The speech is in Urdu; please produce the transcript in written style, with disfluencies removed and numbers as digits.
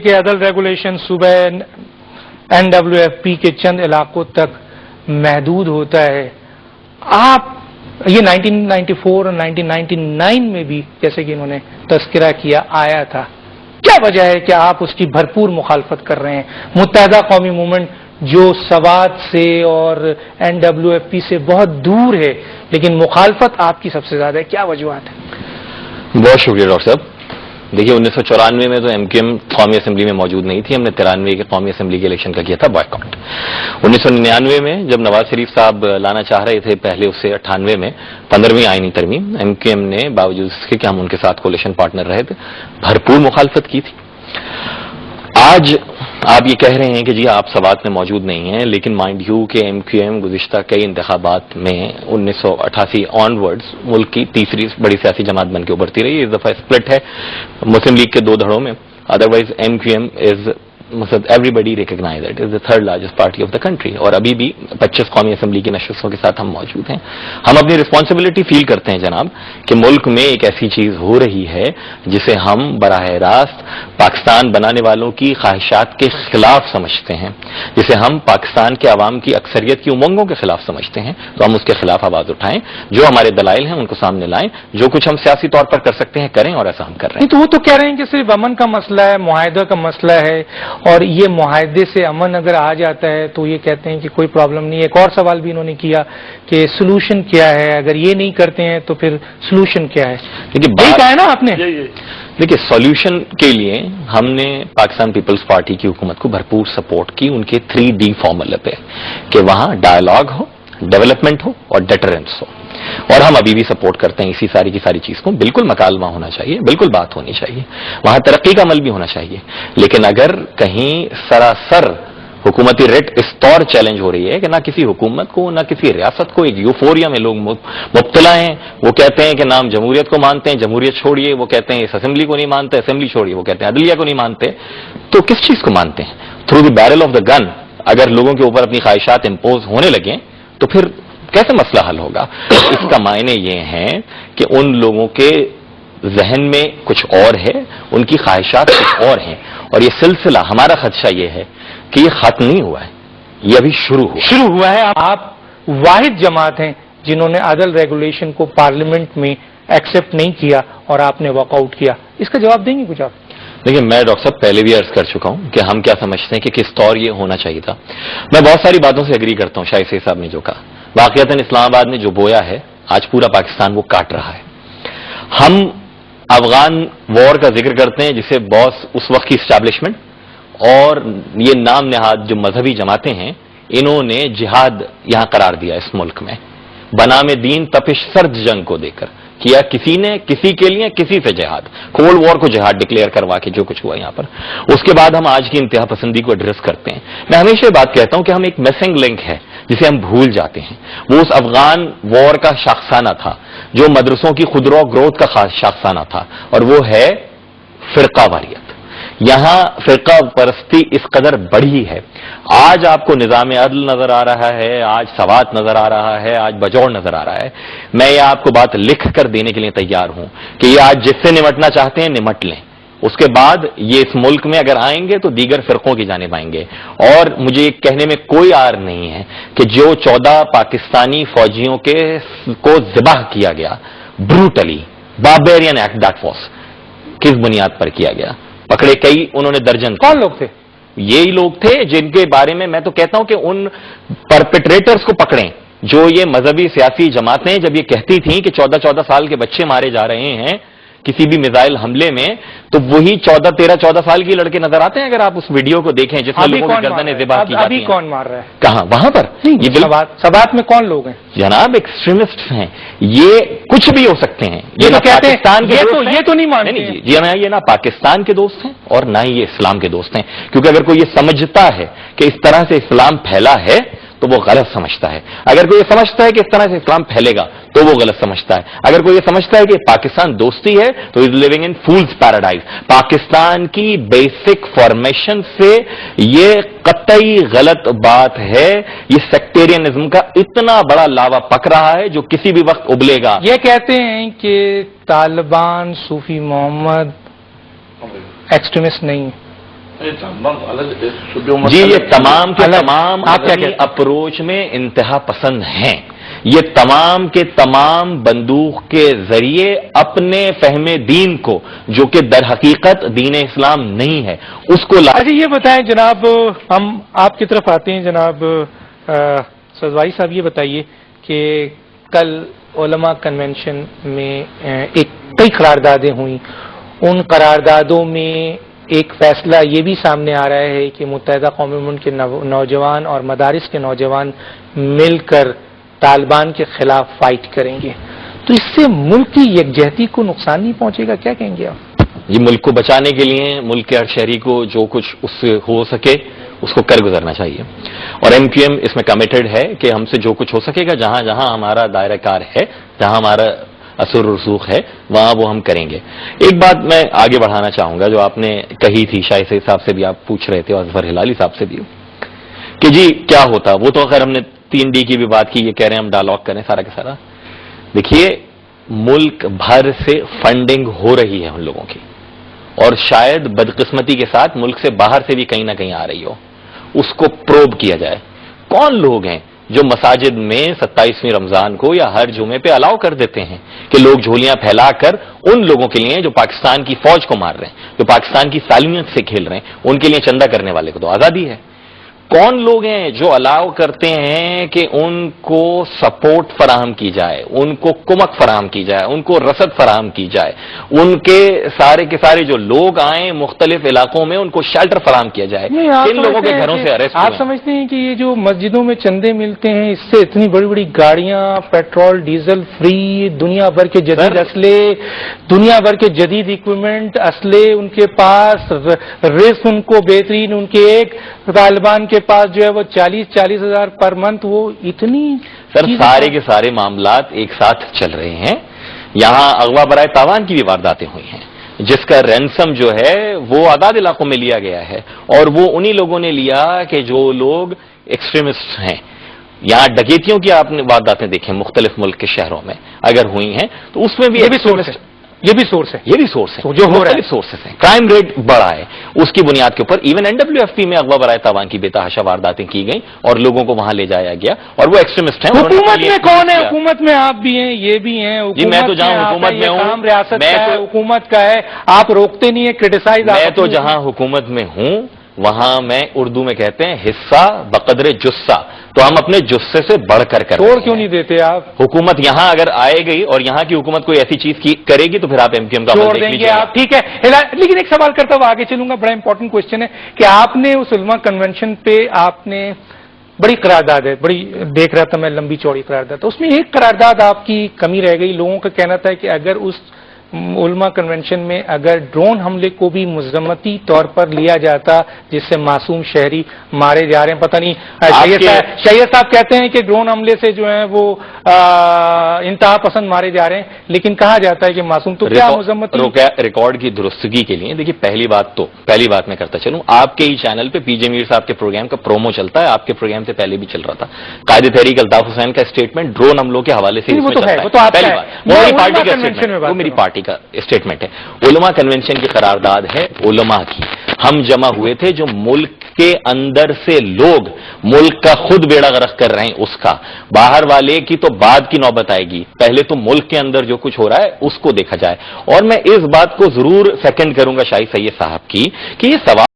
کہ عدل ریگولیشن صوبہ NWFP کے چند علاقوں تک محدود ہوتا ہے. آپ یہ 1994 اور 1999 میں بھی جیسے کہ انہوں نے تذکرہ کیا آیا تھا. کیا وجہ ہے کہ آپ اس کی بھرپور مخالفت کر رہے ہیں؟ متحدہ قومی موومنٹ جو سوات سے اور NWFP سے بہت دور ہے لیکن مخالفت آپ کی سب سے زیادہ ہے. کیا وجوہات ہیں؟ بہت شکریہ ڈاکٹر صاحب. دیکھیے 1994 میں تو MQM قومی اسمبلی میں موجود نہیں تھی. ہم نے 93 کے قومی اسمبلی کے الیکشن کا کیا تھا بائیکاٹ. 1999 میں جب نواز شریف صاحب لانا چاہ رہے تھے پہلے اس سے 98 میں 15ویں آئینی ترمیم، MQM نے باوجود اس کے کہ ہم ان کے ساتھ کولیشن پارٹنر رہے تھے بھرپور مخالفت کی تھی. آج آپ یہ کہہ رہے ہیں کہ جی آپ سوات میں موجود نہیں ہیں، لیکن مائنڈ یو کہ MQM گزشتہ کئی انتخابات میں 1988 آن ورڈز ملک کی تیسری بڑی سیاسی جماعت بن کے ابھرتی رہی. اس دفعہ اسپلٹ ہے مسلم لیگ کے دو دھڑوں میں. Otherwise MQM is everybody recognize it is the third largest party of the country. اور ابھی بھی 25 قومی اسمبلی کی نشستوں کے ساتھ ہم موجود ہیں. ہم اپنی رسپانسبلٹی فیل کرتے ہیں جناب کہ ملک میں ایک ایسی چیز ہو رہی ہے جسے ہم براہ راست پاکستان بنانے والوں کی خواہشات کے خلاف سمجھتے ہیں، جسے ہم پاکستان کے عوام کی اکثریت کی امنگوں کے خلاف سمجھتے ہیں. تو ہم اس کے خلاف آواز اٹھائیں، جو ہمارے دلائل ہیں ان کو سامنے لائیں، جو کچھ ہم سیاسی طور پر کر سکتے ہیں کریں، اور ایسا ہم کر رہے ہیں. تو وہ تو کہہ رہے ہیں کہ صرف امن کا مسئلہ ہے، معاہدہ کا مسئلہ ہے، اور یہ معاہدے سے امن اگر آ جاتا ہے تو یہ کہتے ہیں کہ کوئی پرابلم نہیں ہے. ایک اور سوال بھی انہوں نے کیا کہ سولوشن کیا ہے، اگر یہ نہیں کرتے ہیں تو پھر سولوشن کیا ہے؟ یہی کہا ہے نا آپ نے. دیکھیے سولوشن کے لیے ہم نے پاکستان پیپلز پارٹی کی حکومت کو بھرپور سپورٹ کی ان کے 3D فارمولے پہ کہ وہاں ڈائلاگ ہو، ڈیولپمنٹ ہو اور ڈیٹرنس ہو. اور ہم ابھی بھی سپورٹ کرتے ہیں اسی ساری کی ساری چیز کو. بالکل مکالمہ ہونا چاہیے، بالکل بات ہونی چاہیے، وہاں ترقی کا عمل بھی ہونا چاہیے. لیکن اگر کہیں سراسر حکومتی ریٹ اس طور چیلنج ہو رہی ہے کہ نہ کسی حکومت کو نہ کسی ریاست کو، ایک یوفوریا میں لوگ مبتلا ہیں. وہ کہتے ہیں کہ نام جمہوریت کو مانتے ہیں، جمہوریت چھوڑیے. وہ کہتے ہیں اس اسمبلی کو نہیں مانتے، اسمبلی چھوڑیے. وہ کہتے ہیں عدلیہ کو نہیں مانتے. تو کس چیز کو مانتے ہیں؟ Through the barrel of the gun اگر لوگوں کے اوپر اپنی خواہشات امپوز ہونے لگیں تو پھر کیسے مسئلہ حل ہوگا؟ اس کا معنی یہ ہے کہ ان لوگوں کے ذہن میں کچھ اور ہے، ان کی خواہشات کچھ اور ہیں. اور یہ سلسلہ ہمارا خدشہ یہ ہے کہ یہ ختم نہیں ہوا ہے، یہ ابھی شروع ہوا ہے. آپ واحد جماعت ہیں جنہوں نے عدل ریگولیشن کو پارلیمنٹ میں ایکسپٹ نہیں کیا اور آپ نے واک آؤٹ کیا. اس کا جواب دیں گے کچھ آپ؟ لیکن میں ڈاکٹر صاحب پہلے بھی عرض کر چکا ہوں کہ ہم کیا سمجھتے ہیں کہ کس طور یہ ہونا چاہیے تھا. میں بہت ساری باتوں سے اگری کرتا ہوں شاہد صاحب نے جو کہا. واقعتاً اسلام آباد نے جو بویا ہے آج پورا پاکستان وہ کاٹ رہا ہے. ہم افغان وار کا ذکر کرتے ہیں جسے باس اس وقت کی اسٹیبلشمنٹ اور یہ نام نہاد جو مذہبی جماعتیں ہیں انہوں نے جہاد یہاں قرار دیا اس ملک میں. بنام دین تپش سرد جنگ کو دے کر کیا کسی نے کسی کے لیے کسی سے جہاد، کولڈ وار کو جہاد ڈکلیئر کروا کے جو کچھ ہوا یہاں پر. اس کے بعد ہم آج کی انتہا پسندی کو ایڈریس کرتے ہیں. میں ہمیشہ یہ بات کہتا ہوں کہ ہم ایک مسنگ لنک ہے جسے ہم بھول جاتے ہیں. وہ اس افغان وار کا شاخسانہ تھا جو مدرسوں کی خودرو گروتھ کا خاص شاخسانہ تھا، اور وہ ہے فرقہ واریت. یہاں فرقہ پرستی اس قدر بڑھی ہے. آج آپ کو نظام عدل نظر آ رہا ہے، آج سوات نظر آ رہا ہے، آج بجوڑ نظر آ رہا ہے. میں یہ آپ کو بات لکھ کر دینے کے لیے تیار ہوں کہ یہ آج جس سے نمٹنا چاہتے ہیں نمٹ لیں. اس کے بعد یہ اس ملک میں اگر آئیں گے تو دیگر فرقوں کی جانب آئیں گے. اور مجھے یہ کہنے میں کوئی عار نہیں ہے کہ جو 14 پاکستانی فوجیوں کو ذبح کیا گیا بروٹلی، باربیرین ایکٹ دیٹ واز، کس بنیاد پر کیا گیا؟ پکڑے کئی، انہوں نے درجن. کون لوگ تھے؟ یہی لوگ تھے جن کے بارے میں تو کہتا ہوں کہ ان پرپیٹریٹرز کو پکڑیں جو یہ مذہبی سیاسی جماعتیں جب یہ کہتی تھیں کہ 14 سال کے بچے مارے جا رہے ہیں کسی بھی میزائل حملے میں، تو وہی 14 سال کی لڑکے نظر آتے ہیں. اگر آپ اس ویڈیو کو دیکھیں جس میں لوگوں کی گردنیں ذبح کی جاتی ہیں. ابھی کون مار رہا ہے؟ کہاں؟ وہاں پر. یہ سوات میں کون لوگ ہیں جناب؟ ایکسٹریمسٹ ہیں. یہ کچھ بھی ہو سکتے ہیں. یہ تو کہتے ہیں یہ تو نہیں مانتے. جی ہاں، یہ نہ پاکستان کے دوست ہیں اور نہ ہی یہ اسلام کے دوست ہیں. کیونکہ اگر کوئی یہ سمجھتا ہے کہ اس طرح سے اسلام پھیلا ہے تو وہ غلط سمجھتا ہے. اگر کوئی یہ سمجھتا ہے کہ اس طرح سے اسلام پھیلے گا تو وہ غلط سمجھتا ہے. اگر کوئی یہ سمجھتا ہے کہ پاکستان دوستی ہے تو is living in fool's paradise. Pakistan کی بیسک فارمیشن سے یہ قطعی غلط بات ہے. یہ سیکٹیرینزم کا اتنا بڑا لاوا پک رہا ہے جو کسی بھی وقت ابلے گا. یہ کہتے ہیں کہ طالبان صوفی محمد ایکسٹریمسٹ نہیں. جی یہ تمام کے تمام آپ کیا اپنی اپروچ میں انتہا پسند ہیں. یہ تمام کے تمام بندوق کے ذریعے اپنے فہم دین کو جو کہ در حقیقت دین اسلام نہیں ہے اس کو اچھا یہ بتائیں جناب، ہم آپ کی طرف آتے ہیں جناب سزوائی صاحب، یہ بتائیے کہ کل علماء کنونشن میں کئی قراردادیں ہوئیں، ان قراردادوں میں ایک فیصلہ یہ بھی سامنے آ رہا ہے کہ متحدہ قوم ملک کے نوجوان اور مدارس کے نوجوان مل کر طالبان کے خلاف فائٹ کریں گے، تو اس سے ملک کی یکجہتی کو نقصان نہیں پہنچے گا؟ کیا کہیں گے آپ؟ یہ ملک کو بچانے کے لیے ملک کے ہر شہری کو جو کچھ اس سے ہو سکے اس کو کر گزرنا چاہیے، اور ایم کیو ایم اس میں کمیٹڈ ہے کہ ہم سے جو کچھ ہو سکے گا، جہاں جہاں ہمارا دائرہ کار ہے، جہاں ہمارا اثر رسوخ ہے، وہاں وہ ہم کریں گے. ایک بات میں آگے بڑھانا چاہوں گا جو آپ نے کہی تھی، شاہد سعید صاحب سے بھی آپ پوچھ رہے تھے اور اظفر ہلالی صاحب سے بھی، کہ جی کیا ہوتا. وہ تو خیر ہم نے 3D کی بھی بات کی، یہ کہہ رہے ہیں ہم ڈائلاگ کریں سارا کا سارا. دیکھیے ملک بھر سے فنڈنگ ہو رہی ہے ان لوگوں کی، اور شاید بدقسمتی کے ساتھ ملک سے باہر سے بھی کہیں نہ کہیں آ رہی ہو، اس کو پروب کیا جائے. کون لوگ ہیں جو مساجد میں 27ویں رمضان کو یا ہر جمعے پہ الاؤ کر دیتے ہیں کہ لوگ جھولیاں پھیلا کر ان لوگوں کے لیے جو پاکستان کی فوج کو مار رہے ہیں، جو پاکستان کی سالمیت سے کھیل رہے ہیں، ان کے لیے چندہ کرنے والے کو تو آزادی ہے. کون لوگ ہیں جو الاؤ کرتے ہیں کہ ان کو سپورٹ فراہم کی جائے، ان کو کمک فراہم کی جائے، ان کو رسد فراہم کی جائے، ان کے سارے جو لوگ آئیں مختلف علاقوں میں ان کو شیلٹر فراہم کیا جائے. ان لوگوں کے گھروں سے اریسٹ آپ سمجھتے ہیں کہ یہ جو مسجدوں میں چندے ملتے ہیں، اس سے اتنی بڑی بڑی گاڑیاں پیٹرول ڈیزل فری، دنیا بھر کے جدید اسلحے، دنیا بھر کے جدید اکوپمنٹ اسلحے ان کے پاس، رزق ان کو بہترین، ان کے ایک طالبان کے پاس جو ہے وہ 40 ہزار پر منتھ، وہ اتنی سر سارے کے سارے معاملات ایک ساتھ چل رہے ہیں. یہاں اغوا برائے تاوان کی بھی وارداتیں ہوئی ہیں جس کا رینسم جو ہے وہ آزاد علاقوں میں لیا گیا ہے، اور وہ انہی لوگوں نے لیا کہ جو لوگ ایکسٹریمسٹ ہیں. یہاں ڈکیتیوں کی آپ نے وارداتیں دیکھیں مختلف ملک کے شہروں میں اگر ہوئی ہیں تو اس میں بھی یہ بھی سورس ہے، یہ بھی سورس ہے جو ہو رہا ہے، سورسز ہیں. کرائم ریٹ بڑھا ہے، اس کی بنیاد کے اوپر ایون NWFP میں اغوا برائے تاوان کی بے تحاشا وارداتیں کی گئیں اور لوگوں کو وہاں لے جایا گیا، اور وہ ایکسٹریمسٹ ہیں. حکومت میں کون ہے؟ حکومت میں آپ بھی ہیں، یہ بھی ہیں. جی میں تو جہاں حکومت میں ہوں، ریاست کا ہے، حکومت کا ہے، آپ روکتے نہیں ہیں، کرٹیسائز. میں تو جہاں حکومت میں ہوں وہاں میں اردو میں کہتے ہیں حصہ بقدر جثہ، تو ہم اپنے جثے سے بڑھ کر توڑ کیوں نہیں دیتے آپ؟ حکومت یہاں اگر آئے گئی اور یہاں کی حکومت کوئی ایسی چیز کرے گی تو پھر آپ MQM کا چھوڑ دیں گے آپ، ٹھیک ہے. لیکن ایک سوال کرتا ہوں آگے چلوں گا، بڑا امپورٹنٹ کوشچن ہے کہ آپ نے اس علماء کنونشن پہ آپ نے بڑی قرارداد ہے، بڑی دیکھ رہا تھا میں، لمبی چوڑی قرارداد، تو اس میں ایک قرارداد آپ کی کمی رہ گئی. لوگوں کا کہنا تھا کہ اگر اس علماء کنونشن میں اگر ڈرون حملے کو بھی مذمتی طور پر لیا جاتا جس سے معصوم شہری مارے جا رہے ہیں، پتہ نہیں شہید صاحب کہتے ہیں کہ ڈرون حملے سے جو ہیں وہ انتہا پسند مارے جا رہے ہیں، لیکن کہا جاتا ہے کہ معصوم، تو کیا مذمتی ریکارڈ کی درستگی کے لیے دیکھیے پہلی بات میں کرتا چلوں، آپ کے ہی چینل پہ PJ میر صاحب کے پروگرام کا پرومو چلتا ہے، آپ کے پروگرام سے پہلے بھی چل رہا تھا. قائد تحریک الطاف حسین کا اسٹیٹمنٹ ڈرون حملوں کے حوالے سے وہ میری پارٹی کا اسٹیٹمنٹ ہے. علماء کنونشن کی قرارداد ہے علماء کی، ہم جمع ہوئے تھے جو ملک کے اندر سے لوگ ملک کا خود بیڑا غرق کر رہے ہیں، اس کا باہر والے کی تو بعد کی نوبت آئے گی، پہلے تو ملک کے اندر جو کچھ ہو رہا ہے اس کو دیکھا جائے. اور میں اس بات کو ضرور سیکنڈ کروں گا شاہد سید صاحب کی کہ یہ سوال